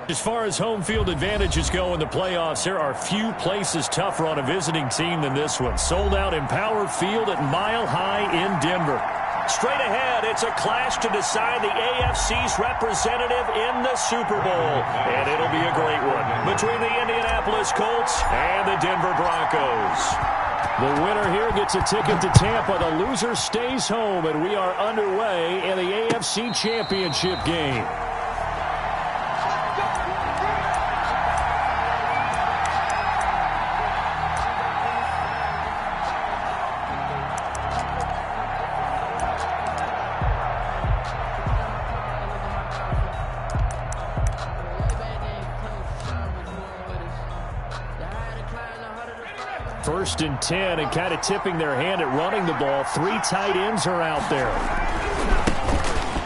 As far as home field advantages go in the playoffs, there are few places tougher on a visiting team than this one. Sold out Empower Field at Mile High in Denver. Straight ahead, it's a clash to decide the AFC's representative in the Super Bowl. And it'll be a great one between the Indianapolis Colts and the Denver Broncos. The winner here gets a ticket to Tampa. The loser stays home, and we are underway in the AFC Championship game. First and 10, and kind of tipping their hand at running the ball. 3 tight ends are out there.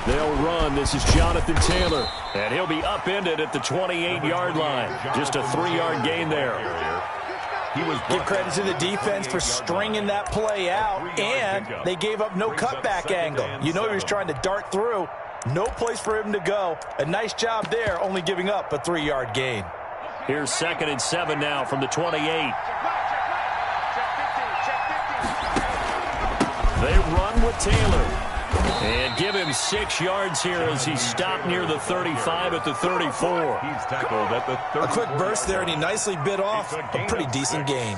They'll run. This is Jonathan Taylor, and he'll be upended at the 28-yard line. Just a 3-yard gain there. Give credit to the defense for stringing that play out, and they gave up no cutback angle. You know he was trying to dart through. No place for him to go. A nice job there, only giving up a 3-yard gain. Here's 2nd and 7 now from the 28. They run with Taylor. And give him 6 yards here as he stopped near the 35 at the 34. He's tackled at the 30. A quick burst there, and he nicely bit off a pretty decent gain.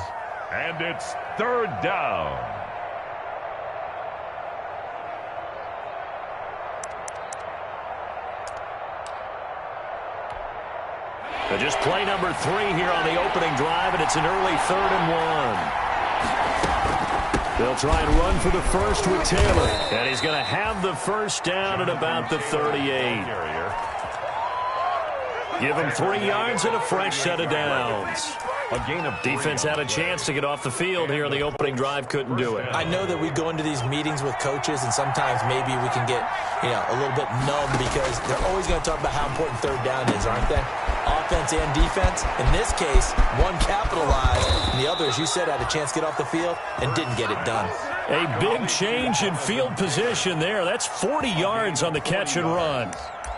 And it's 3rd down. But just play number 3 here on the opening drive, and it's an early 3rd and 1. They'll try and run for the first with Taylor. And he's going to have the first down at about the 38. Give him 3 yards and a fresh set of downs. A gain of defense had a chance to get off the field here on the opening drive, couldn't do it. I know that we go into these meetings with coaches, and sometimes maybe we can get, a little bit numb because they're always going to talk about how important 3rd down is, aren't they? Offense and defense. In this case, one capitalized, and the other, as you said, had a chance to get off the field and didn't get it done. A big change in field position there. That's 40 yards on the catch and run.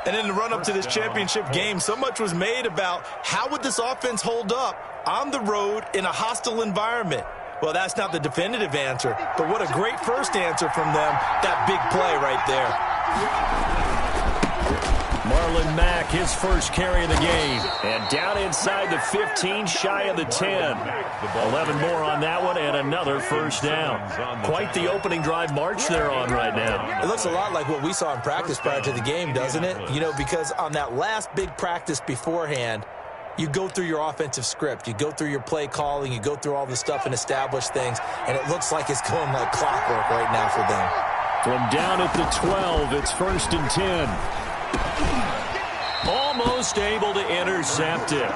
And in the run-up to this championship game, so much was made about how would this offense hold up on the road in a hostile environment. Well, that's not the definitive answer, but what a great first answer from them. That big play right there. Marlon Mack, his first carry of the game. And down inside the 15, shy of the 10. 11 more on that one, and another first down. Quite the opening drive march they're on right now. It looks a lot like what we saw in practice prior to the game, doesn't it? Because on that last big practice beforehand, you go through your offensive script. You go through your play calling. You go through all the stuff and establish things. And it looks like it's going like clockwork right now for them. From down at the 12, it's 1st and 10. Almost able to intercept it.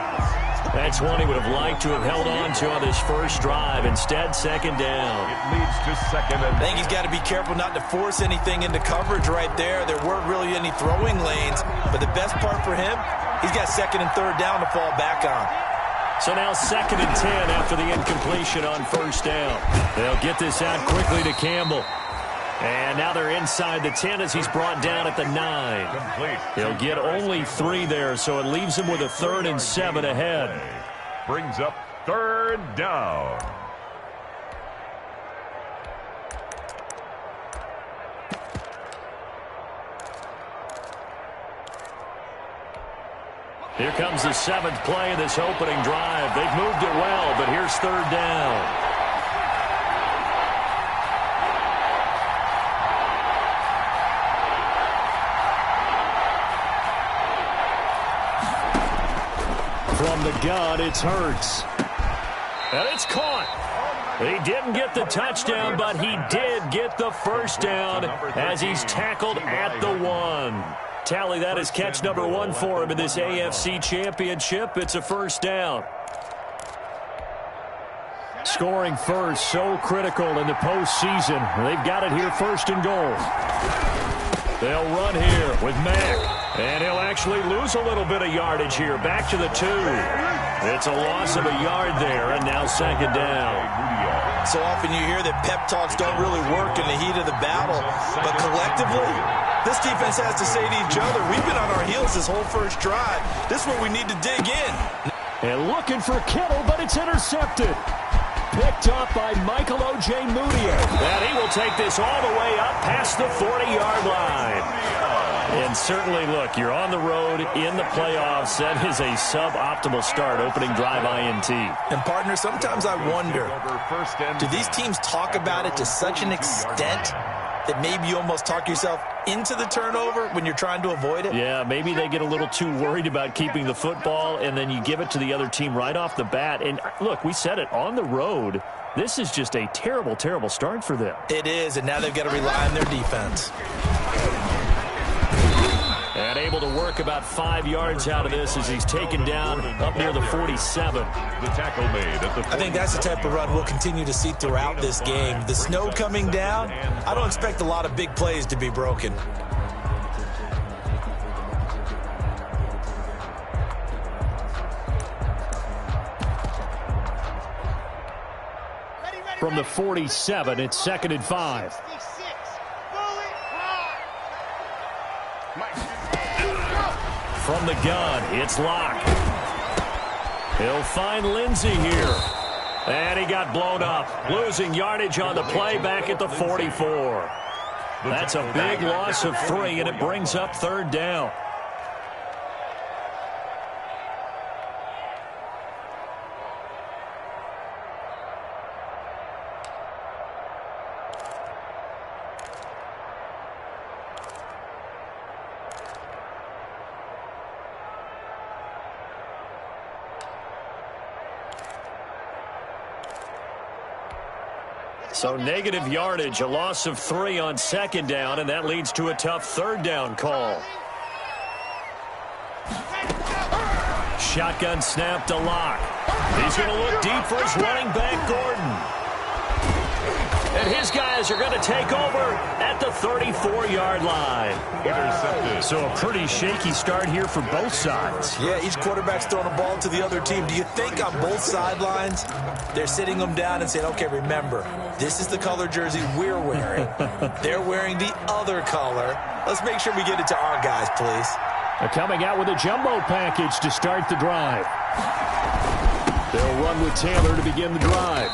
That's one he would have liked to have held on to on this first drive. Instead, 2nd down. It leads to 2nd and... I think he's got to be careful not to force anything into coverage right there. There weren't really any throwing lanes. But the best part for him, he's got 2nd and 3rd down to fall back on. So now 2nd and 10 after the incompletion on first down. They'll get this out quickly to Campbell. And now they're inside the 10 as he's brought down at the 9. Complete. He'll get only 3 there, so it leaves him with a 3rd and 7 ahead. Brings up 3rd down. Here comes the 7th play of this opening drive. They've moved it well, but here's 3rd down. From the gun, it's Hurts. And it's caught. He didn't get the touchdown, but he did get the first down as he's tackled at the 1. Tally, that is catch number 1 for him in this AFC Championship. It's a first down. Scoring first, so critical in the postseason. They've got it here 1st and goal. They'll run here with Mack. And he'll actually lose a little bit of yardage here. Back to the 2. It's a loss of a yard there, and now 2nd down. So often you hear that pep talks don't really work in the heat of the battle, but collectively, This defense has to say to each other, we've been on our heels this whole first drive. This is where we need to dig in. And looking for Kittle, but it's intercepted. Picked up by Michael O.J. Moody. And he will take this all the way up past the 40-yard line. And certainly, look, you're on the road in the playoffs. That is a suboptimal start, opening drive INT. And, partner, sometimes I wonder, do these teams talk about it to such an extent that maybe you almost talk yourself into the turnover when you're trying to avoid it? Yeah, maybe they get a little too worried about keeping the football, and then you give it to the other team right off the bat. And, look, we said it, on the road, this is just a terrible, terrible start for them. It is, and now they've got to rely on their defense. And able to work about 5 yards out of this as he's taken down up near the 47. The tackle made at the 47. I think that's the type of run we'll continue to see throughout this game. The snow coming down, I don't expect a lot of big plays to be broken. From the 47, it's 2nd and 5. From the gun, it's Locke. He'll find Lindsey here. And he got blown up, losing yardage on the play back at the 44. That's a big loss of 3, and it brings up 3rd down. So negative yardage, a loss of 3 on 2nd down, and that leads to a tough 3rd down call. Shotgun snap to Locke. He's going to look deep for his running back, Gordon. And his guys are going to take over at the 34-yard line. Intercepted. So a pretty shaky start here for both sides. Yeah, each quarterback's throwing a ball to the other team. Do you think on both sidelines they're sitting them down and saying, okay, remember, this is the color jersey we're wearing. They're wearing the other color. Let's make sure we get it to our guys, please. They're coming out with a jumbo package to start the drive. They'll run with Taylor to begin the drive.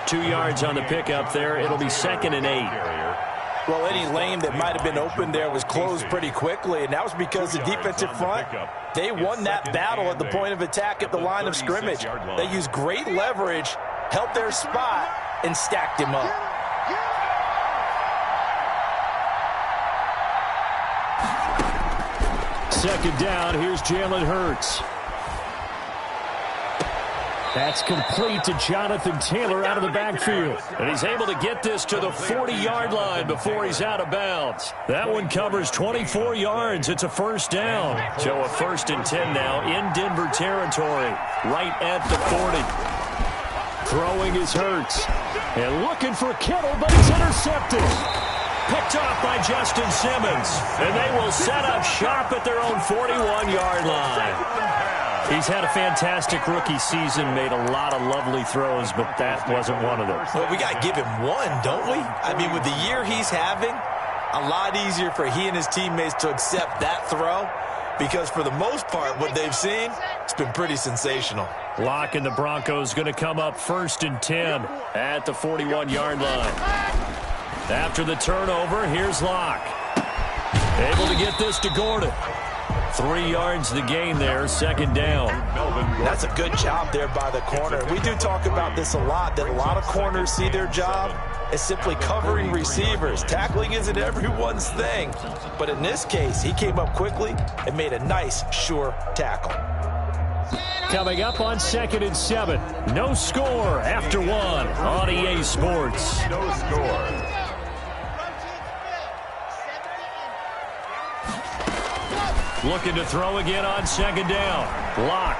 2 yards on the pickup there. It'll be 2nd and 8. Well, any lane that might have been open there was closed pretty quickly, and that was because the defensive front, they won that battle at the point of attack at the line of scrimmage. They used great leverage, held their spot, and stacked him up. Second down, here's Jalen Hurts. That's complete to Jonathan Taylor out of the backfield. And he's able to get this to the 40-yard line before he's out of bounds. That one covers 24 yards. It's a 1st down. So a 1st and 10 now in Denver territory, right at the 40. Throwing is Hurts. And looking for Kittle, but it's intercepted. Picked off by Justin Simmons. And they will set up shop at their own 41-yard line. He's had a fantastic rookie season, made a lot of lovely throws, but that wasn't one of them. Well, we got to give him one, don't we? I mean, with the year he's having, a lot easier for he and his teammates to accept that throw because for the most part, what they've seen, it's been pretty sensational. Locke and the Broncos going to come up 1st and 10 at the 41-yard line. After the turnover, here's Locke. Able to get this to Gordon. 3 yards the gain there, 2nd down. That's a good job there by the corner. We do talk about this a lot, that a lot of corners see their job as simply covering receivers. Tackling isn't everyone's thing. But in this case, he came up quickly and made a nice, sure tackle. Coming up on 2nd and 7. No score after 1 on EA Sports. No score. Looking to throw again on 2nd down. Locke.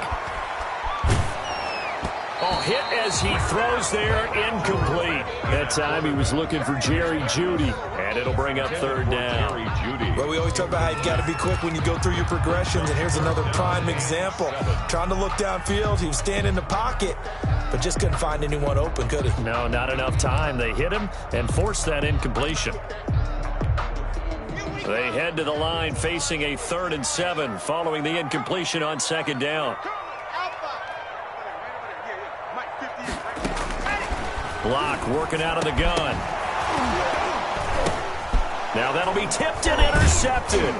Oh, hit as he throws there, incomplete. That time he was looking for Jerry Jeudy, and it'll bring up 3rd down. Well, we always talk about how you've got to be quick when you go through your progressions, and here's another prime example. Trying to look downfield, he was standing in the pocket, but just couldn't find anyone open, could he? No, not enough time. They hit him and forced that incompletion. They head to the line facing a 3rd and 7 following the incompletion on 2nd down. Block working out of the gun. Now that'll be tipped and intercepted.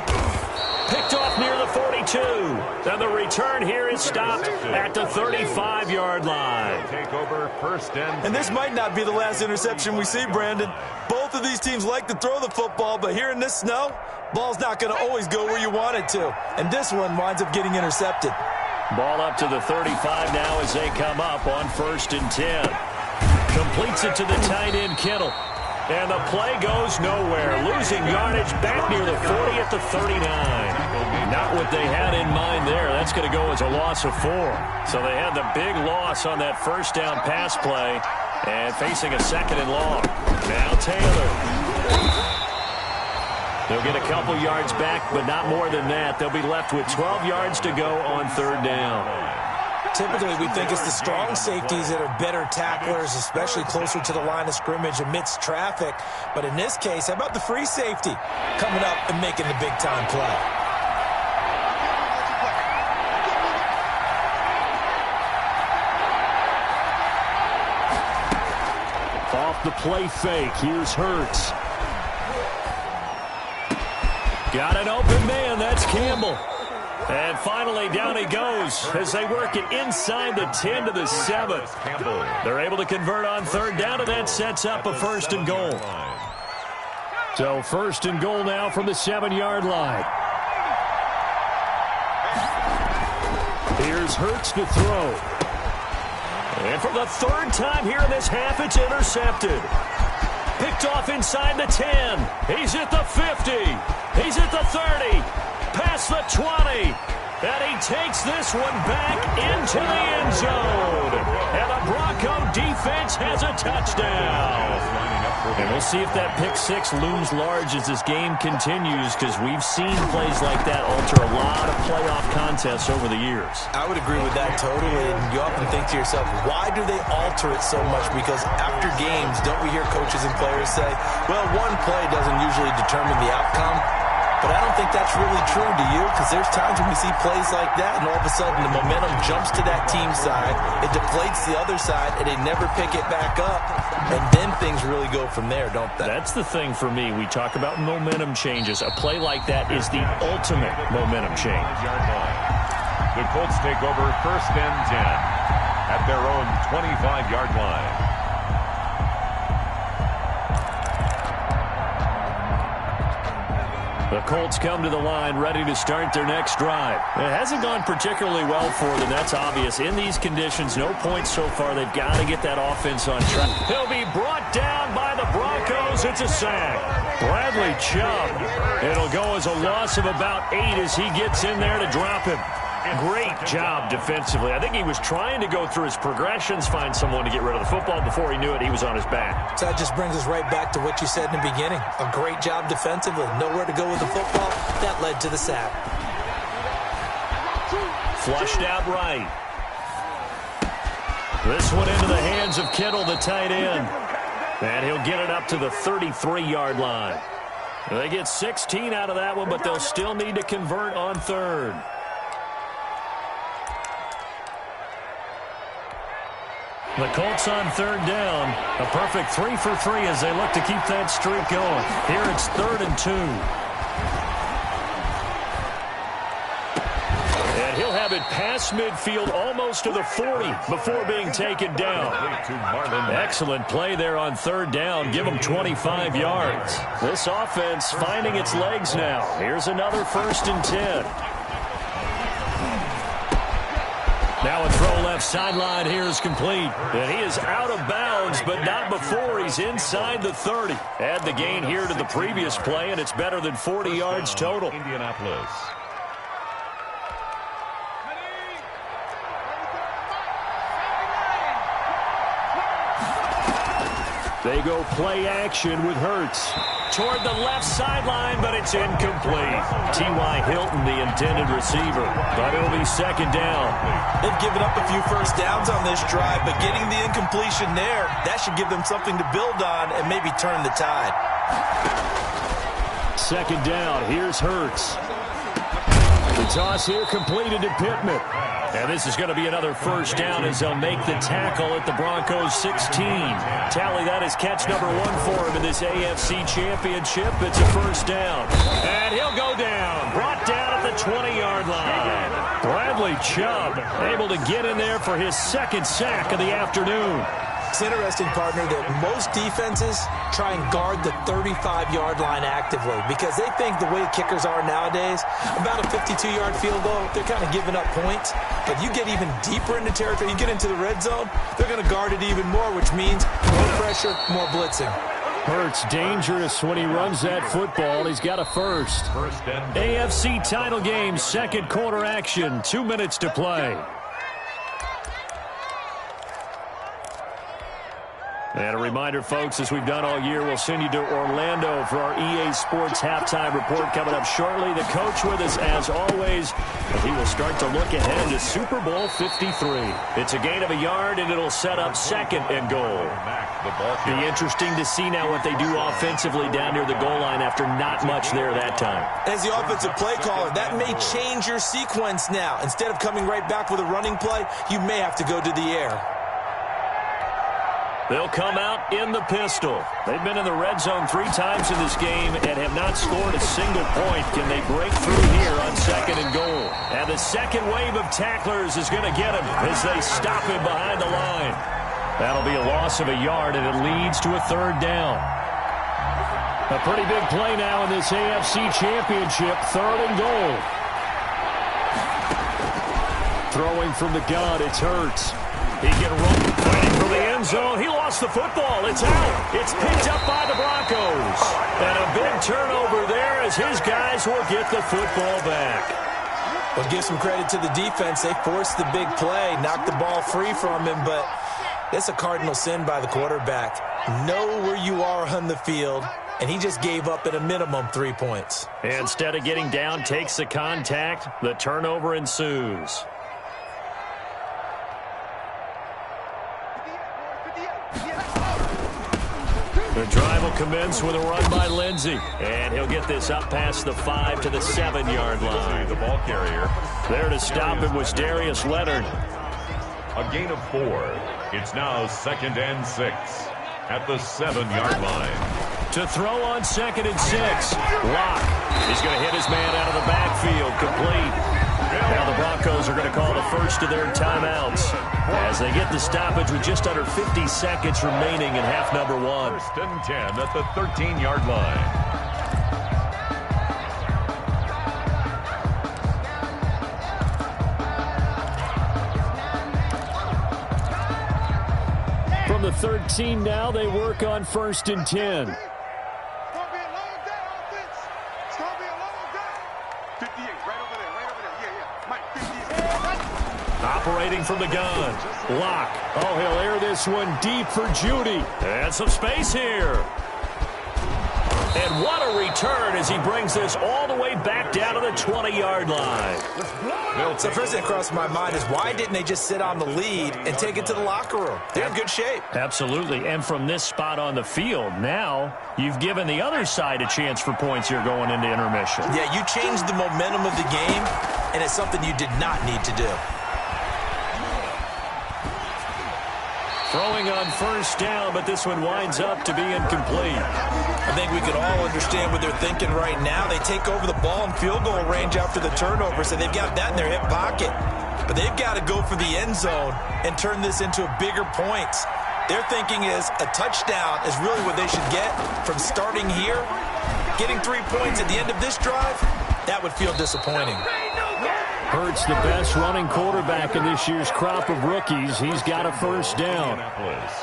Picked off near the 42. And the return here is stopped at the 35-yard line. Take over 1st and this might not be the last interception we see, Brandon. Both of these teams like to throw the football, but here in this snow, ball's not going to always go where you want it to. And this one winds up getting intercepted. Ball up to the 35 now as they come up on 1st and 10. Completes it to the tight end, Kittle. And the play goes nowhere. Losing yardage back near the 40 at the 39. Not what they had in mind there. That's going to go as a loss of 4. So they had the big loss on that 1st down pass play. And facing a 2nd and long. Now Taylor. They'll get a couple yards back, but not more than that. They'll be left with 12 yards to go on 3rd down. Typically, we think it's the strong safeties that are better tacklers, especially closer to the line of scrimmage amidst traffic. But in this case, how about the free safety coming up and making the big-time play? Off the play fake, here's Hurts. Got an open man, that's Campbell. And finally, down he goes as they work it inside the 10 to the 7. They're able to convert on 3rd down, and that sets up a 1st and goal. So 1st and goal now from the 7-yard line. Here's Hurts to throw. And for the 3rd time here in this half, it's intercepted. Picked off inside the 10. He's at the 50. He's at the 30. Past the 20, and he takes this one back into the end zone. And the Bronco defense has a touchdown. And we'll see if that pick 6 looms large as this game continues, because we've seen plays like that alter a lot of playoff contests over the years. I would agree with that totally. And you often think to yourself, why do they alter it so much? Because after games, don't we hear coaches and players say, well, one play doesn't usually determine the outcome? But I don't think that's really true, do you? Because there's times when we see plays like that, and all of a sudden the momentum jumps to that team side, it deflates the other side, and they never pick it back up. And then things really go from there, don't they? That's the thing for me. We talk about momentum changes. A play like that is the ultimate momentum change. The Colts take over 1st and 10 at their own 25-yard line. The Colts come to the line ready to start their next drive. It hasn't gone particularly well for them. That's obvious. In these conditions, no points so far. They've got to get that offense on track. He'll be brought down by the Broncos. It's a sack. Bradley Chubb. It'll go as a loss of about 8 as he gets in there to drop him. Great job defensively. I think he was trying to go through his progressions, find someone to get rid of the football. Before he knew it, he was on his back. So that just brings us right back to what you said in the beginning. A great job defensively. Nowhere to go with the football. That led to the sack. Flushed out right. This one into the hands of Kittle, the tight end. And he'll get it up to the 33-yard line. They get 16 out of that one, but they'll still need to convert on 3rd. The Colts on 3rd down. A perfect 3 for 3 as they look to keep that streak going. Here it's 3rd and 2. And he'll have it past midfield almost to the 40 before being taken down. Excellent play there on 3rd down. Give them 25 yards. This offense finding its legs now. Here's another 1st and 10. Now a throw left sideline here is complete. And he is out of bounds, but not before he's inside the 30. Add the gain here to the previous play, and it's better than 40 yards total. Indianapolis. They go play action with Hurts. Toward the left sideline, but it's incomplete. T.Y. Hilton, the intended receiver. But it'll be 2nd down. They've given up a few first downs on this drive, but getting the incompletion there, that should give them something to build on and maybe turn the tide. Second down. Here's Hurts. The toss here completed to Pittman. And this is going to be another first down as they'll make the tackle at the Broncos 16. Tally, that is catch number 1 for him in this AFC Championship. It's a first down. And he'll go down. Brought down at the 20-yard line. Bradley Chubb able to get in there for his second sack of the afternoon. It's interesting, partner, that most defenses try and guard the 35-yard line actively because they think the way kickers are nowadays, about a 52-yard field goal, they're kind of giving up points. But you get even deeper into territory, you get into the red zone, they're going to guard it even more, which means more pressure, more blitzing. Hurts dangerous when he runs that football. He's got a first. AFC title game, second quarter action, 2 minutes to play. And a reminder, folks, as we've done all year, we'll send you to Orlando for our EA Sports halftime report coming up shortly. The coach with us, as always, and he will start to look ahead to Super Bowl 53. It's a gain of a yard, and it'll set up second and goal. Be interesting to see now what they do offensively down near the goal line after not much there that time. As the offensive play caller, that may change your sequence now. Instead of coming right back with a running play, you may have to go to the air. They'll come out in the pistol. They've been in the red zone 3 times in this game and have not scored a single point. Can they break through here on second and goal? And the second wave of tacklers is going to get him as they stop him behind the line. That'll be a loss of a yard, and it leads to a third down. A pretty big play now in this AFC Championship, third and goal. Throwing from the gun, it's Hurts. He can run, fighting for the end zone. He lost the football. It's out. It's picked up by the Broncos. And a big turnover there as his guys will get the football back. Well, give some credit to the defense. They forced the big play, knocked the ball free from him, but that's a cardinal sin by the quarterback. Know where you are on the field, and he just gave up at a minimum 3 points. Instead of getting down, takes the contact. The turnover ensues. The drive will commence with a run by Lindsey. And he'll get this up past the 5 to the 7-yard line. The ball carrier. There to stop him was Darius Leonard. A gain of 4. It's now second and 6 at the 7-yard line. To throw on second and 6. Locke. He's going to hit his man out of the backfield. Complete. Now the Broncos are going to call the first of their timeouts as they get the stoppage with just under 50 seconds remaining in half number 1. First and 10 at the 13-yard line. From the 13 now, they work on first and 10. Operating from the gun. Locke. Oh, he'll air this one deep for Judy. And some space here. And what a return as he brings this all the way back down to the 20-yard line. So first thing that crossed my mind is why didn't they just sit on the lead and take it to the locker room? They're in good shape. Absolutely. And from this spot on the field, now you've given the other side a chance for points here going into intermission. Yeah, you changed the momentum of the game, and it's something you did not need to do. Throwing on first down, but this one winds up to be incomplete. I think we could all understand what they're thinking right now. They take over the ball in field goal range after the turnover, so they've got that in their hip pocket. But they've got to go for the end zone and turn this into bigger points. Their thinking is a touchdown is really what they should get from starting here. Getting 3 points at the end of this drive, that would feel disappointing. Hurts the best running quarterback in this year's crop of rookies. He's got a first down.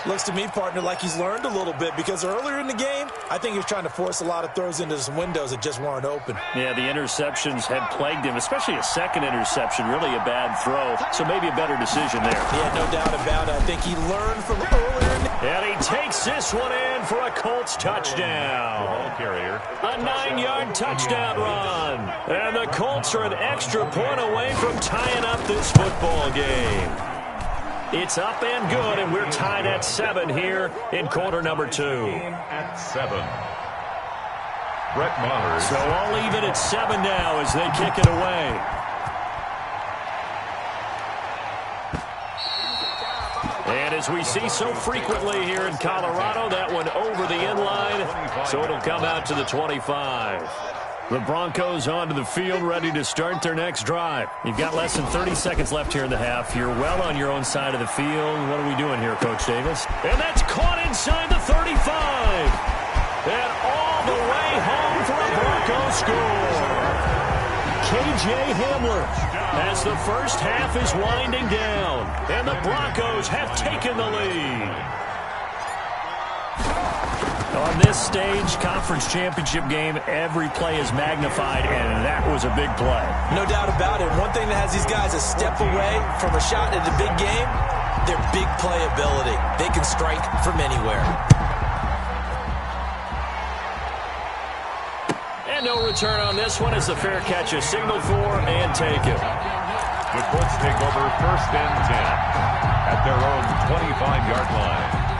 Looks to me, partner, like he's learned a little bit because earlier in the game, I think he was trying to force a lot of throws into some windows that just weren't open. Yeah, the interceptions had plagued him, especially a second interception, really a bad throw. So maybe a better decision there. Yeah, no doubt about it. I think he learned from earlier in the And he takes this one in for a Colts touchdown. Ball carrier. A 9-yard touchdown run. And the Colts are an extra point away from tying up this football game. It's up and good, and we're tied at 7 here in quarter number 2. At 7. Brett Maher's. So all even at 7 now as they kick it away. And as we see so frequently here in Colorado, that one over the end line, so it'll come out to the 25. The Broncos onto the field, ready to start their next drive. You've got less than 30 seconds left here in the half. You're well on your own side of the field. What are we doing here, Coach Davis? And that's caught inside the 35. And all the way home for a Broncos score. K.J. Hamler as the first half is winding down. And the Broncos have taken the lead. On this stage, conference championship game, every play is magnified, and that was a big play. No doubt about it. One thing that has these guys a step away from a shot at the big game, their big play ability. They can strike from anywhere. And no return on this one as the fair catch is signaled for and taken. The Colts take over 1st and 10 at their own 25-yard line.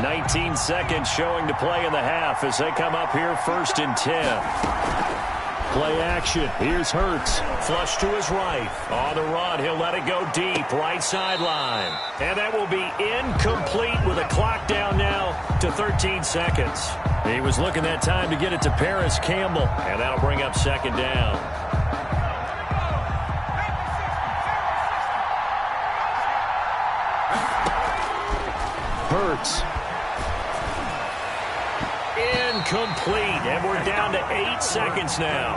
19 seconds showing to play in the half as they come up here 1st and 10. Play action. Here's Hurts. Flush to his right. On the run, he'll let it go deep. Right sideline. And that will be incomplete with a clock down now to 13 seconds. He was looking that time to get it to Paris Campbell. And that'll bring up 2nd down. Hurts. Incomplete, and we're down to 8 seconds now.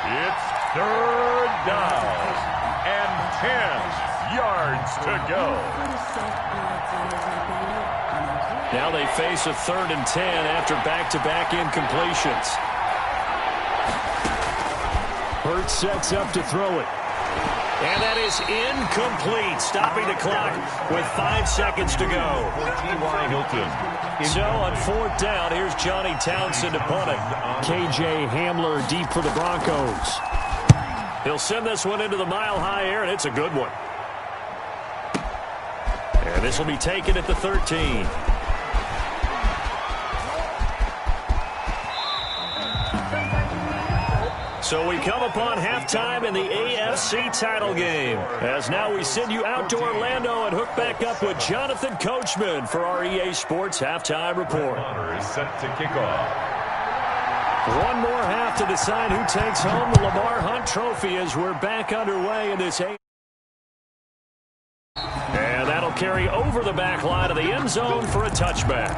It's 3rd down and 10 yards to go. Now they face a 3rd and 10 after back-to-back incompletions. Hurts sets up to throw it. And that is incomplete, stopping the clock with 5 seconds to go. T.Y. Hilton. So on 4th down, here's Johnny Townsend to punt it. K.J. Hamler deep for the Broncos. He'll send this one into the mile-high air, and it's a good one. And this will be taken at the 13. So we come upon halftime in the AFC title game. As now we send you out to Orlando and hook back up with Jonathan Coachman for our EA Sports Halftime Report. Is set to kick off. One more half to decide who takes home the Lamar Hunt Trophy as we're back underway in this And that'll carry over the back line of the end zone for a touchback.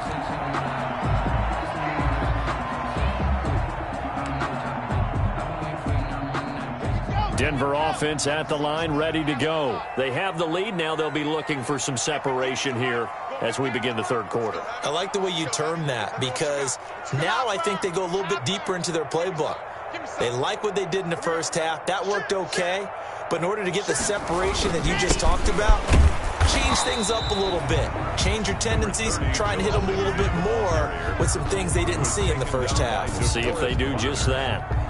Denver offense at the line, ready to go. They have the lead. Now they'll be looking for some separation here as we begin the 3rd quarter. I like the way you term that because now I think they go a little bit deeper into their playbook. They like what they did in the first half. That worked okay. But in order to get the separation that you just talked about, change things up a little bit. Change your tendencies. Try and hit them a little bit more with some things they didn't see in the first half. See if they do just that.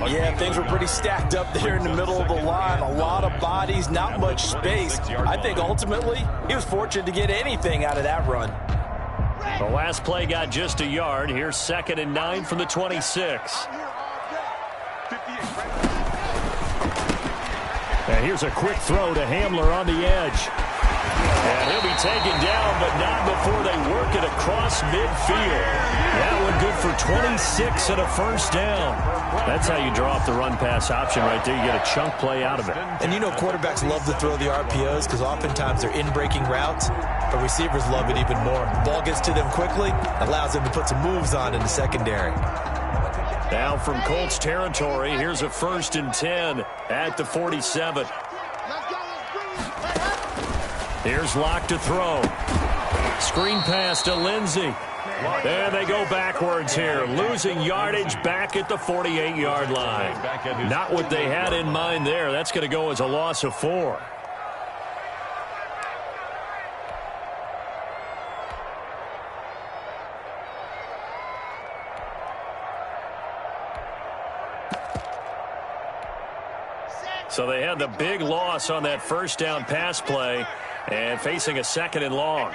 Yeah, things were pretty stacked up there in the middle of the line. A lot of bodies, not much space. I think ultimately he was fortunate to get anything out of that run. The last play got just a yard. Here's 2nd and 9 from the 26. And here's a quick throw to Hamler on the edge. And he'll be taken down, but not before they work it across midfield. That one good for 26 and a 1st down. That's how you draw up the run-pass option right there. You get a chunk play out of it. And you know quarterbacks love to throw the RPOs because oftentimes they're in-breaking routes, but receivers love it even more. Ball gets to them quickly, allows them to put some moves on in the secondary. Now from Colts territory, here's a 1st and 10 at the 47. Here's Locke to throw. Screen pass to Lindsey. And they go backwards here, losing yardage back at the 48-yard line. Not what they had in mind there. That's going to go as a loss of 4. So they had the big loss on that 1st down pass play. And facing a 2nd and long.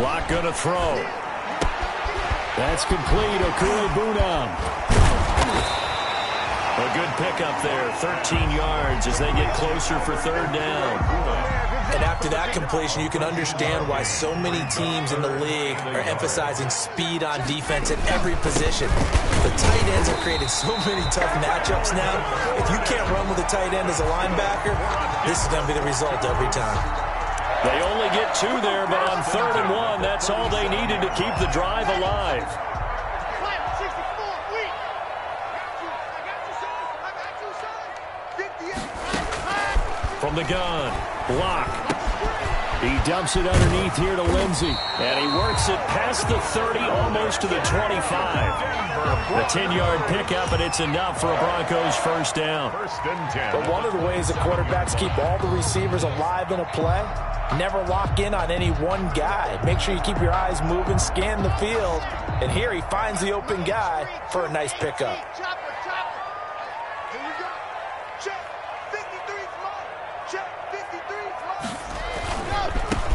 Lock going to throw. That's complete. Pwnda84. A good pickup there. 13 yards as they get closer for 3rd down. And after that completion, you can understand why so many teams in the league are emphasizing speed on defense at every position. The tight ends have created so many tough matchups now. If you can't run with a tight end as a linebacker, this is going to be the result every time. They only get 2 there, but on 3rd and 1, that's all they needed to keep the drive alive. From the gun, block. He dumps it underneath here to Lindsey. And he works it past the 30, almost to the 25. The 10-yard pickup, and it's enough for a Broncos 1st down. But one of the ways that quarterbacks keep all the receivers alive in a play, never lock in on any one guy. Make sure you keep your eyes moving, scan the field. And here he finds the open guy for a nice pickup.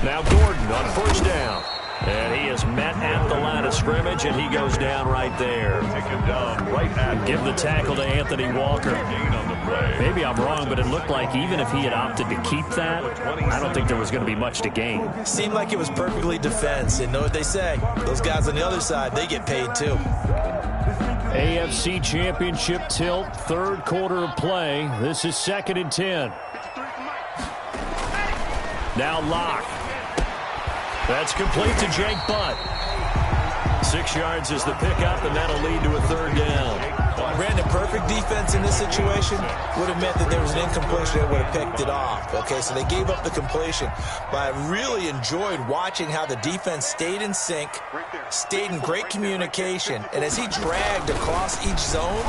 Now Gordon on 1st down. And he is met at the line of scrimmage, and he goes down right there. Give the tackle to Anthony Walker. Maybe I'm wrong, but it looked like even if he had opted to keep that, I don't think there was going to be much to gain. Seemed like it was perfectly defense. And know what they say? Those guys on the other side, they get paid too. AFC Championship tilt, 3rd quarter of play. This is 2nd and 10. Now Locke. That's complete to Jake Butt. 6 yards is the pickup, and that'll lead to a 3rd down. Brandon, perfect defense in this situation would have meant that there was an incompletion that would have picked it off. Okay, so they gave up the completion. But I really enjoyed watching how the defense stayed in sync, stayed in great communication, and as he dragged across each zone,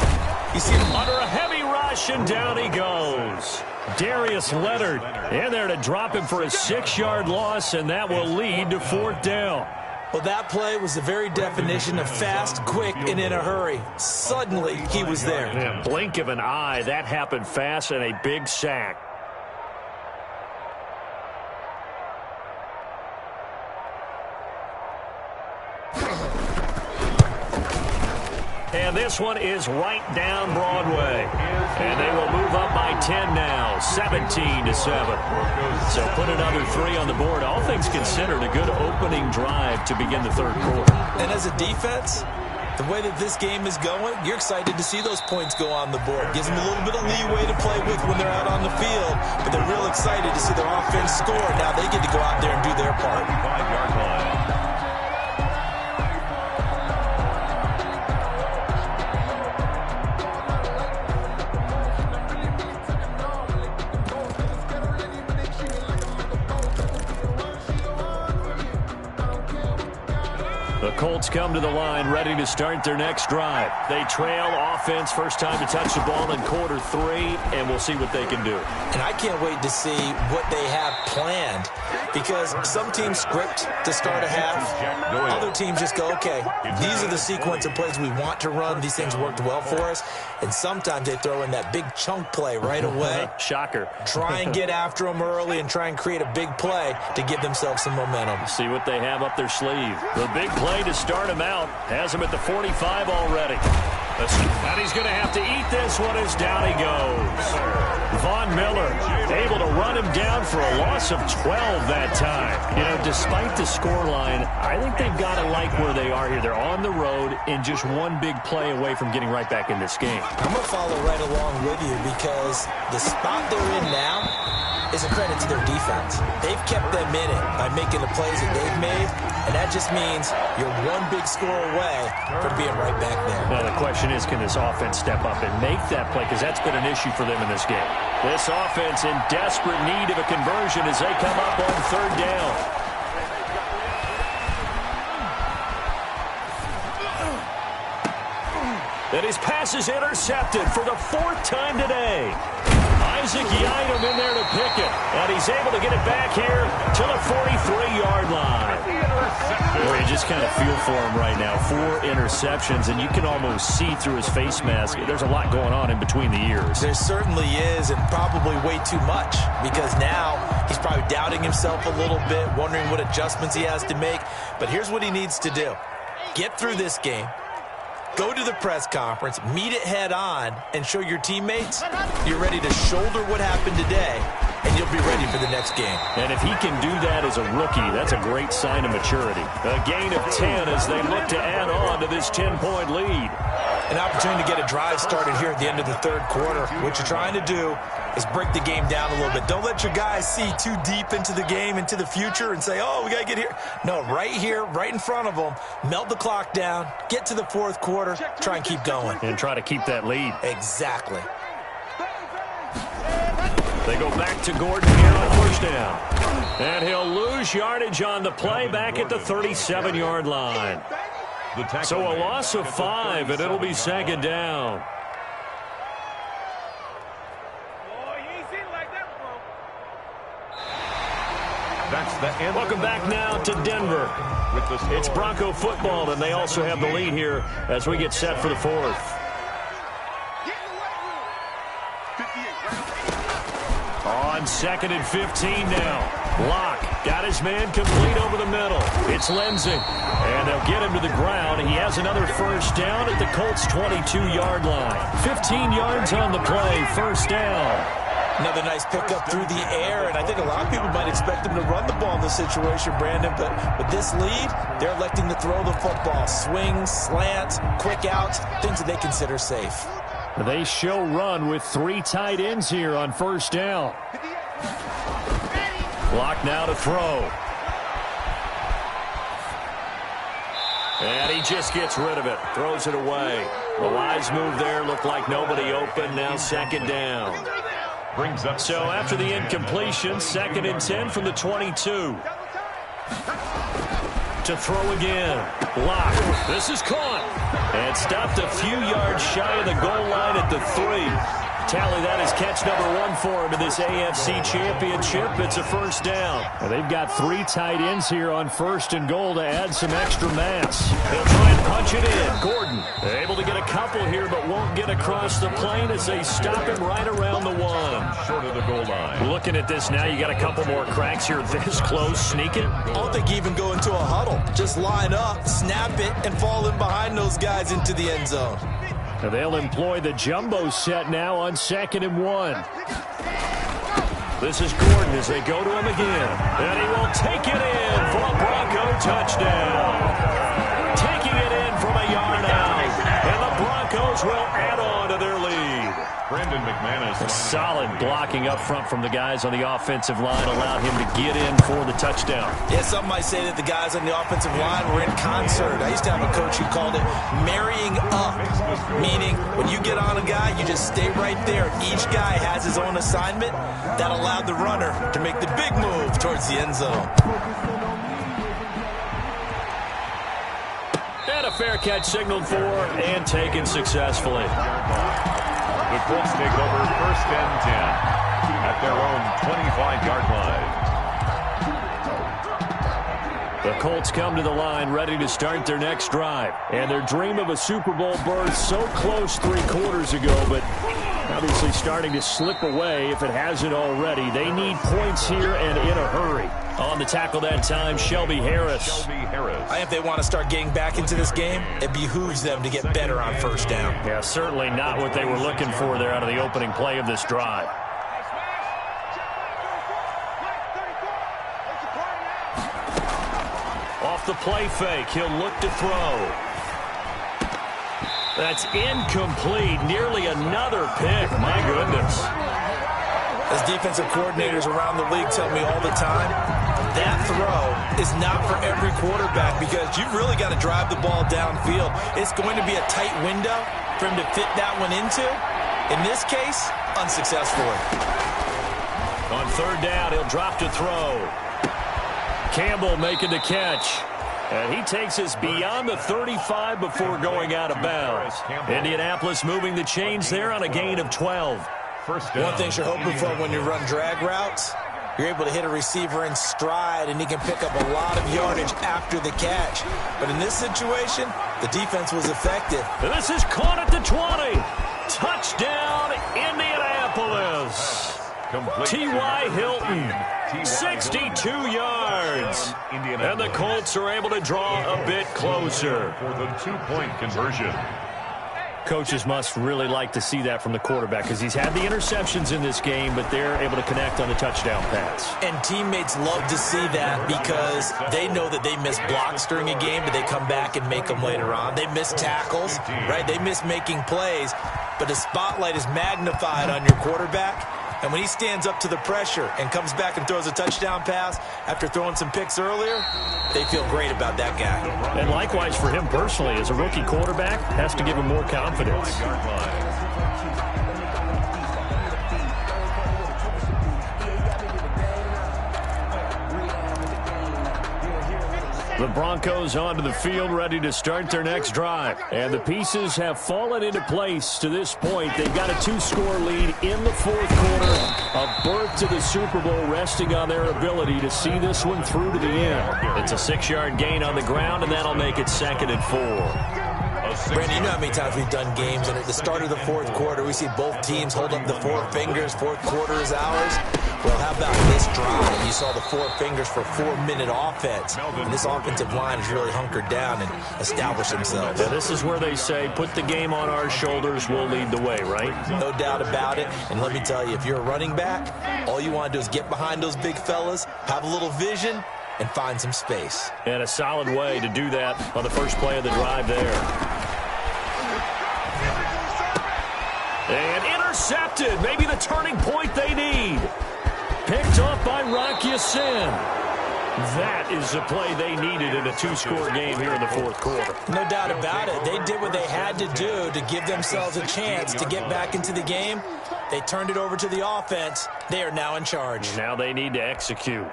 you see him under a heavy rush, and down he goes. Darius Leonard in there to drop him for a 6-yard loss, and that will lead to 4th down. Well, that play was the very definition of fast, quick, and in a hurry. Suddenly, he was there. Yeah, blink of an eye, that happened fast, and a big sack. And this one is right down Broadway. And they will move up by 10 now, 17-7. So put another 3 on the board. All things considered, a good opening drive to begin the 3rd quarter. And as a defense, the way that this game is going, you're excited to see those points go on the board. Gives them a little bit of leeway to play with when they're out on the field. But they're real excited to see their offense score. Now they get to go out there and do their part. 5-yard line. The Colts come to the line ready to start their next drive. They trail offense, first time to touch the ball in quarter 3, and we'll see what they can do. And I can't wait to see what they have planned, because some teams script to start a half. Other teams just go, okay, these are the sequence of plays we want to run. These things worked well for us. And sometimes they throw in that big chunk play right away. Shocker. Try and get after them early and try and create a big play to give themselves some momentum. See what they have up their sleeve. The big play to start him out. Has him at the 45 already. And he's going to have to eat this one as down he goes. Von Miller able to run him down for a loss of 12 that time. You know, despite the scoreline, I think they've got to like where they are here. They're on the road and just one big play away from getting right back in this game. I'm going to follow right along with you, because the spot they're in now is a credit to their defense. They've kept them in it by making the plays that they've made, and that just means you're one big score away from being right back there. Now the question is, can this offense step up and make that play? Because that's been an issue for them in this game. This offense in desperate need of a conversion as they come up on 3rd down. And his pass is intercepted for the 4th time today. Isaac Yiadom in there to pick it. And he's able to get it back here to the 43-yard line. Boy, you just kind of feel for him right now. 4 interceptions, and you can almost see through his face mask. There's a lot going on in between the ears. There certainly is, and probably way too much, because now he's probably doubting himself a little bit, wondering what adjustments he has to make. But here's what he needs to do. Get through this game. Go to the press conference, meet it head on, and show your teammates you're ready to shoulder what happened today, and you'll be ready for the next game. And if he can do that as a rookie, that's a great sign of maturity. A gain of 10 as they look to add on to this 10-point lead. An opportunity to get a drive started here at the end of the third quarter. What you're trying to do is break the game down a little bit. Don't let your guys see too deep into the game, into the future, and say, oh, we got to get here. No, right here, right in front of them, melt the clock down, get to the fourth quarter, try and keep going. And try to keep that lead. Exactly. They go back to Gordon here on first down. And he'll lose yardage on the play back at the 37-yard line. So a loss of 5, and it'll be second down. Welcome back now to Denver. It's Bronco football, and they also have the lead here as we get set for the fourth. On 2nd and 15 now. Locke got his man complete over the middle. It's Lindsey. And they'll get him to the ground. He has another first down at the Colts' 22-yard line. 15 yards on the play, first down. Another nice pickup through the air, and I think a lot of people might expect him to run the ball in this situation, Brandon, but with this lead, they're electing to throw the football. Swings, slants, quick outs, things that they consider safe. They show run with 3 tight ends here on first down. Clock now to throw. And he just gets rid of it. Throws it away. The wise move there. Looked like nobody open. Now second down. Brings up so after the incompletion, 2nd and 10 from the 22. To throw again. Locke. This is caught. And stopped a few yards shy of the goal line at the 3. Tally, that is catch number 1 for him in this AFC Championship. It's a first down. Well, they've got 3 tight ends here on 1st and goal to add some extra mass. They'll try and punch it in. Gordon able to get a couple here, but won't get across the plane as they stop him right around the 1. Short of the goal line. Looking at this now, you got a couple more cracks here this close. Sneak it. I don't think you even go into a huddle. Just line up, snap it, and fall in behind those guys into the end zone. Now they'll employ the jumbo set now on 2nd and 1. This is Gordon as they go to him again. And he will take it in for a Bronco touchdown. Taking it in from a yard out. And the Broncos will add on to their lead. Brandon McManus. Solid blocking up front from the guys on the offensive line allowed him to get in for the touchdown. Yeah, some might say that the guys on the offensive line were in concert. I used to have a coach who called it marrying up, meaning when you get on a guy, you just stay right there. Each guy has his own assignment. That allowed the runner to make the big move towards the end zone. And a fair catch signaled for and taken successfully. The Colts take over 1st and 10 at their own 25-yard line. The Colts come to the line ready to start their next drive. And their dream of a Super Bowl berth so close 3 quarters ago, but obviously starting to slip away if it hasn't already. They need points here and in a hurry. On the tackle that time, Shelby Harris. I think if they want to start getting back into this game, it behooves them to get better on first down. Yeah, certainly not what they were looking for there out of the opening play of this drive. Off the play fake, he'll look to throw. That's incomplete. Nearly another pick. My goodness. As defensive coordinators around the league tell me all the time, that throw is not for every quarterback because you've really got to drive the ball downfield. It's going to be a tight window for him to fit that one into. In this case, unsuccessfully. On 3rd down, he'll drop to throw. Campbell making the catch. And he takes us beyond the 35 before going out of bounds. Indianapolis moving the chains there on a gain of 12. first down. One thing you're hoping for when you run drag routes, you're able to hit a receiver in stride, and he can pick up a lot of yardage after the catch. But in this situation, the defense was effective. And this is caught at the 20. Touchdown, Indianapolis. T.Y. Hilton, 62 yards. And the Colts are able to draw a bit closer. For the 2-point conversion. Coaches must really like to see that from the quarterback because he's had the interceptions in this game, but they're able to connect on the touchdown pass. And teammates love to see that because they know that they miss blocks during a game, but they come back and make them later on. They miss tackles, right? They miss making plays, but the spotlight is magnified on your quarterback. And when he stands up to the pressure and comes back and throws a touchdown pass after throwing some picks earlier, they feel great about that guy. And likewise for him personally, as a rookie quarterback, has to give him more confidence. The Broncos onto the field, ready to start their next drive. And the pieces have fallen into place to this point. They've got a 2-score lead in the fourth quarter. A berth to the Super Bowl resting on their ability to see this one through to the end. It's a 6-yard gain on the ground, and that'll make it 2nd and 4. Brandon, you know how many times we've done games, and at the start of the fourth quarter, we see both teams hold up the 4 fingers, fourth quarter is ours. Well, how about this drive? You saw the 4 fingers for 4-minute offense. And this offensive line has really hunkered down and established themselves. Yeah, this is where they say, put the game on our shoulders, we'll lead the way, right? No doubt about it. And let me tell you, if you're a running back, all you want to do is get behind those big fellas, have a little vision, and find some space. And a solid way to do that on the first play of the drive there. And intercepted. Maybe the turning point they need. Picked up by Rock Ya-Sin. That is the play they needed in a 2-score game here in the fourth quarter. No doubt about it. They did what they had to do to give themselves a chance to get back into the game. They turned it over to the offense. They are now in charge. Now they need to execute.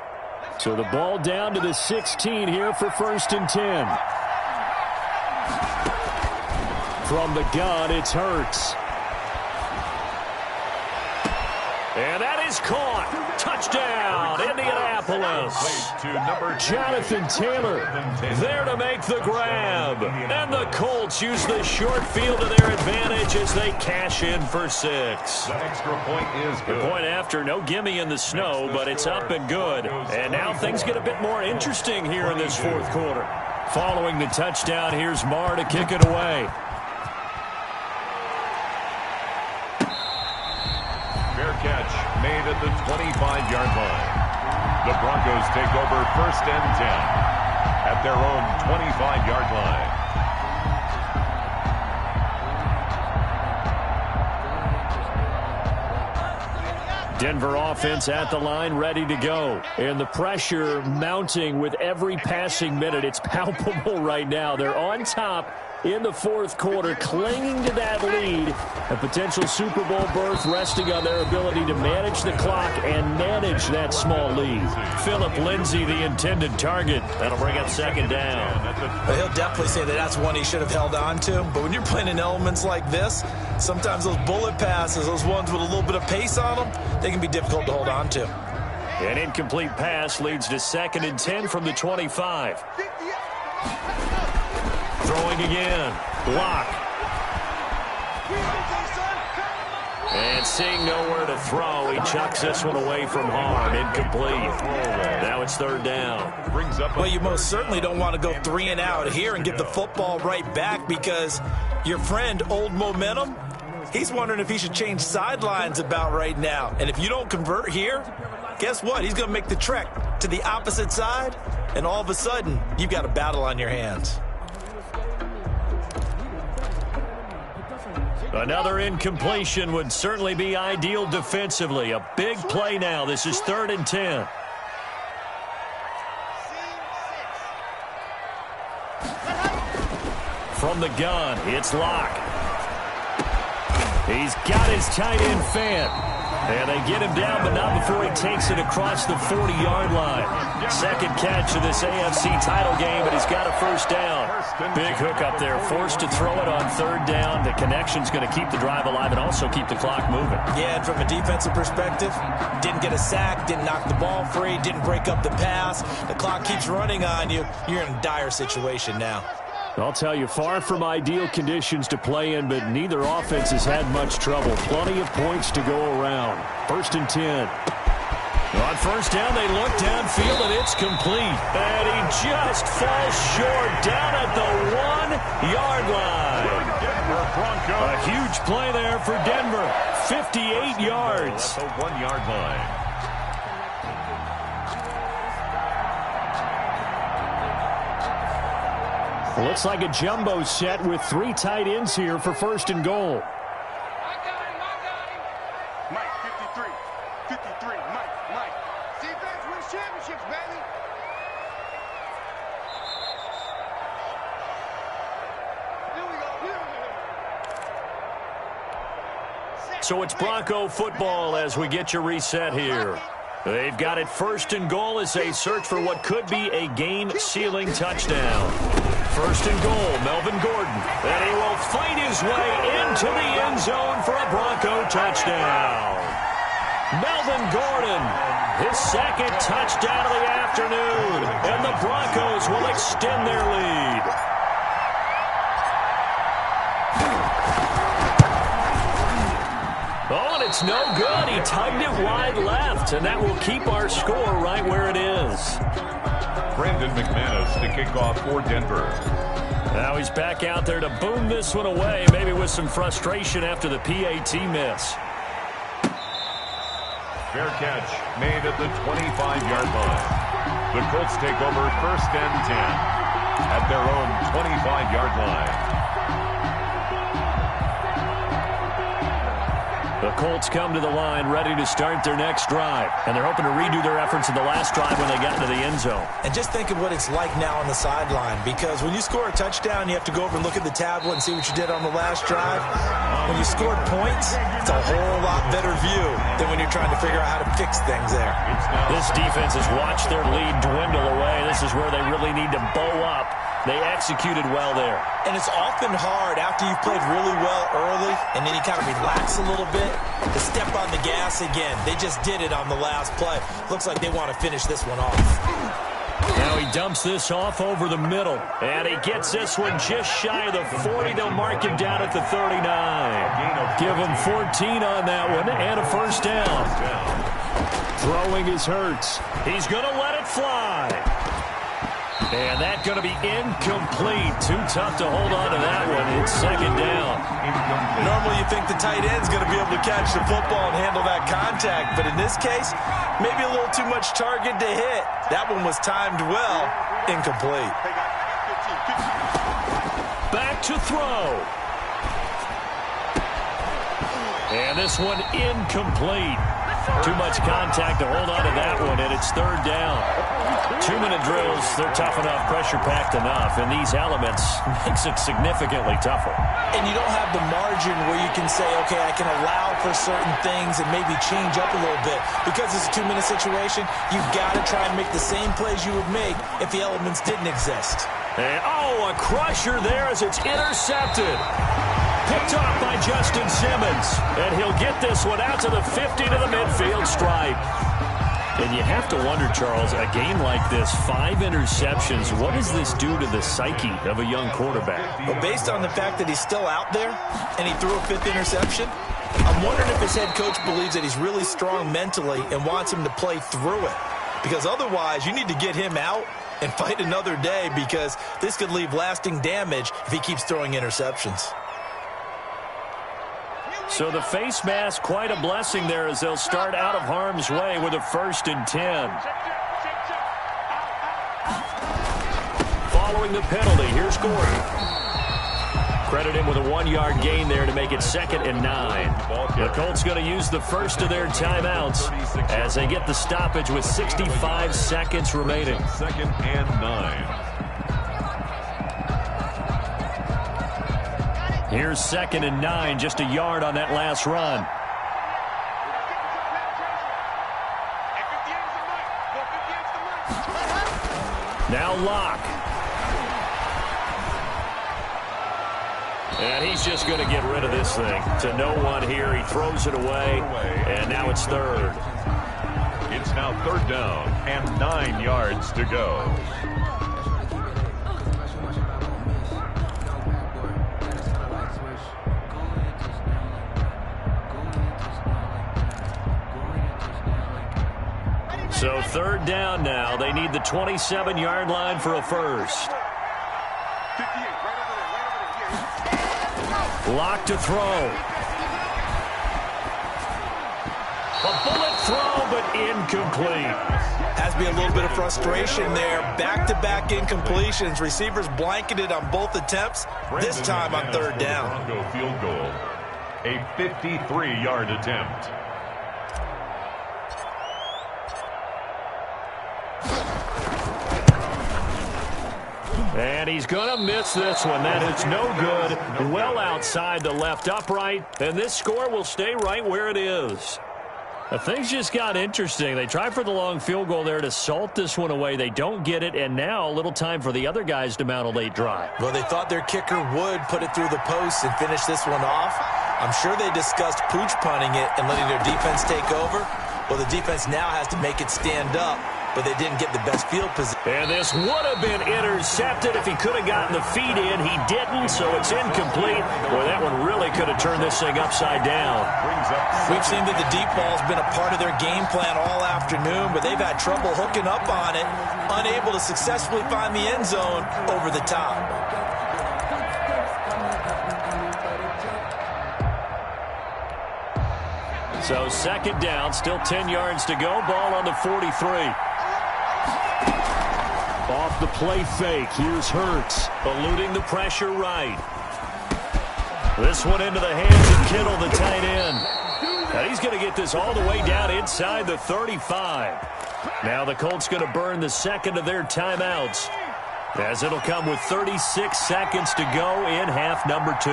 So the ball down to the 16 here for 1st and 10. From the gun, it's Hurts. And that is caught. Touchdown, Indianapolis. Jonathan Taylor there to make the grab. And the Colts use the short field to their advantage as they cash in for 6. That extra point is good. The point after, no gimme in the snow, but it's up and good. And now things get a bit more interesting here in this fourth quarter. Following the touchdown, here's Marr to kick it away. Catch made at the 25-yard line. The Broncos take over 1st and 10 at their own 25-yard line. Denver offense at the line, ready to go. And the pressure mounting with every passing minute. It's palpable right now. They're on top in the fourth quarter, clinging to that lead. A potential Super Bowl berth resting on their ability to manage the clock and manage that small lead. Phillip Lindsay, the intended target. That'll bring up 2nd down. Well, he'll definitely say that that's one he should have held on to. But when you're playing in elements like this, sometimes those bullet passes, those ones with a little bit of pace on them, they can be difficult to hold on to. An incomplete pass leads to 2nd and 10 from the 25. Throwing again. Block. And seeing nowhere to throw, he chucks this one away from harm. Incomplete. Now it's 3rd down. Well, you most certainly don't want to go 3 and out here and get the football right back because your friend, Old Momentum, he's wondering if he should change sidelines about right now. And if you don't convert here, guess what? He's going to make the trek to the opposite side, and all of a sudden, you've got a battle on your hands. Another incompletion would certainly be ideal defensively. A big play now. This is 3rd and 10. From the gun, it's Locke. He's got his tight end Fant. And they get him down, but not before he takes it across the 40-yard line. Second catch of this AFC title game, and he's got a first down. Big hook up there, forced to throw it on third down. The connection's going to keep the drive alive and also keep the clock moving. Yeah, and from a defensive perspective, didn't get a sack, didn't knock the ball free, didn't break up the pass. The clock keeps running on you. You're in a dire situation now. I'll tell you, far from ideal conditions to play in, but neither offense has had much trouble. Plenty of points to go around. 1st and 10. On first down, they look downfield, and it's complete. And he just falls short down at the 1-yard line. A huge play there for Denver. 58 yards. At the 1-yard line. Looks like a jumbo set with 3 tight ends here for 1st and goal. I got him. Mike, 53. Mike. Defense wins championships, baby. Here we go. So it's Bronco football as we get your reset here. They've got it 1st and goal as they search for what could be a game-sealing touchdown. 1st and goal, Melvin Gordon. And he will fight his way into the end zone for a Bronco touchdown. Melvin Gordon, his 2nd touchdown of the afternoon. And the Broncos will extend their lead. Oh, and it's no good. He tugged it wide left, and that will keep our score right where it is. Brandon McManus to kick off for Denver. Now he's back out there to boom this one away, maybe with some frustration after the PAT miss. Fair catch made at the 25-yard line. The Colts take over 1st and 10 at their own 25-yard line. The Colts come to the line ready to start their next drive. And they're hoping to redo their efforts in the last drive when they got into the end zone. And just think of what it's like now on the sideline, because when you score a touchdown, you have to go over and look at the tablet and see what you did on the last drive. When you scored points, it's a whole lot better view than when you're trying to figure out how to fix things there. This defense has watched their lead dwindle away. This is where they really need to bow up. They executed well there. And it's often hard after you've played really well early and then you kind of relax a little bit to step on the gas again. They just did it on the last play. Looks like they want to finish this one off. Now he dumps this off over the middle. And he gets this one just shy of the 40. They'll mark him down at the 39. Give him 14 on that one and a first down. Throwing is Hurts. He's going to let it fly. And that's going to be incomplete. Too tough to hold on to that one. It's 2nd down. Normally you think the tight end's going to be able to catch the football and handle that contact. But in this case, maybe a little too much target to hit. That one was timed well. Incomplete. Back to throw. And this one incomplete. Too much contact to hold on to that one, and it's 3rd down. 2-minute drills, they're tough enough, pressure-packed enough, and these elements makes it significantly tougher. And you don't have the margin where you can say, okay, I can allow for certain things and maybe change up a little bit. Because it's a 2-minute situation, you've got to try and make the same plays you would make if the elements didn't exist. And, a crusher there as it's intercepted. Picked off by Justin Simmons. And he'll get this one out to the 50 to the midfield stripe. And you have to wonder, Charles, a game like this, 5 interceptions, what does this do to the psyche of a young quarterback? Well, based on the fact that he's still out there and he threw a 5th interception, I'm wondering if his head coach believes that he's really strong mentally and wants him to play through it. Because otherwise, you need to get him out and fight another day, because this could leave lasting damage if he keeps throwing interceptions. So the face mask, quite a blessing there as they'll start out of harm's way with a 1st and 10. Following the penalty, here's Gordon. Credit him with a 1-yard gain there to make it 2nd and 9. The Colts going to use the first of their timeouts as they get the stoppage with 65 seconds remaining. 2nd and 9. Here's 2nd and 9, just a yard on that last run. Now Locke. And he's just going to get rid of this thing. To no one here. He throws it away. And now it's third. It's now third down and 9 yards to go. So third down now. They need the 27-yard line for a first. Locke to throw. A bullet throw, but incomplete. Has to be a little bit of frustration there. Back-to-back incompletions. Receivers blanketed on both attempts. This time on third down. Bronco field goal. A 53-yard attempt. And he's going to miss this one. That is no good. Well outside the left upright. And this score will stay right where it is. Things just got interesting. They try for the long field goal there to salt this one away. They don't get it, and now a little time for the other guys to mount a late drive. Well, they thought their kicker would put it through the post and finish this one off. I'm sure they discussed pooch punting it and letting their defense take over. Well, the defense now has to make it stand up, but they didn't get the best field position. And this would have been intercepted if he could have gotten the feet in. He didn't, so it's incomplete. Boy, that one really could have turned this thing upside down. We've seen that the deep ball's been a part of their game plan all afternoon, but they've had trouble hooking up on it, unable to successfully find the end zone over the top. So second down, still 10 yards to go. Ball on the 43. Off the play fake. Here's Hurts, eluding the pressure right. This one into the hands of Kittle, the tight end. And he's going to get this all the way down inside the 35. Now the Colts going to burn the second of their timeouts, as it'll come with 36 seconds to go in half number 2.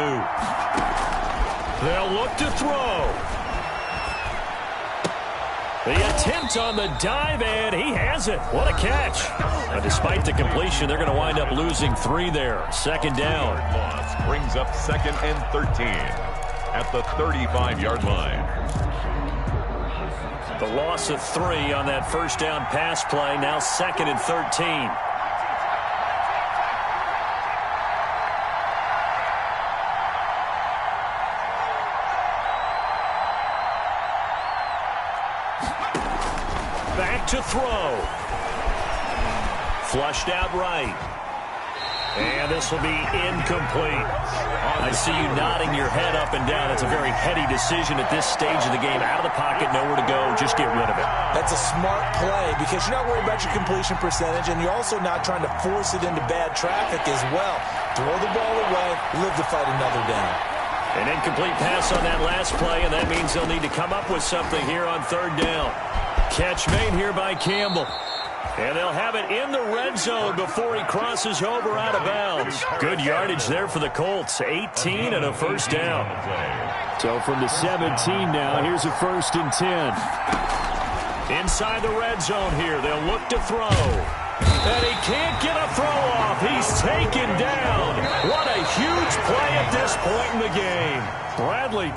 They'll look to throw. The attempt on the dive, and he has it. What a catch. But despite the completion, they're going to wind up losing 3 there. Second down. Loss brings up second and 13 at the 35-yard line. The loss of 3 on that first down pass play. Now second and 13. Back to throw. Flushed out right. And this will be incomplete. I see you nodding your head up and down. It's a very heady decision at this stage of the game. Out of the pocket, nowhere to go. Just get rid of it. That's a smart play because you're not worried about your completion percentage, and you're also not trying to force it into bad traffic as well. Throw the ball away, live to fight another down. An incomplete pass on that last play, and that means they'll need to come up with something here on third down. Catch made here by Campbell. And they'll have it in the red zone before he crosses over out of bounds. Good yardage there for the Colts. 18 and a first down. So from the 17 now, here's a first and 10. Inside the red zone here, they'll look to throw. And he can't get a throw off. He's taken down. What a huge play at this point in the game. Bradley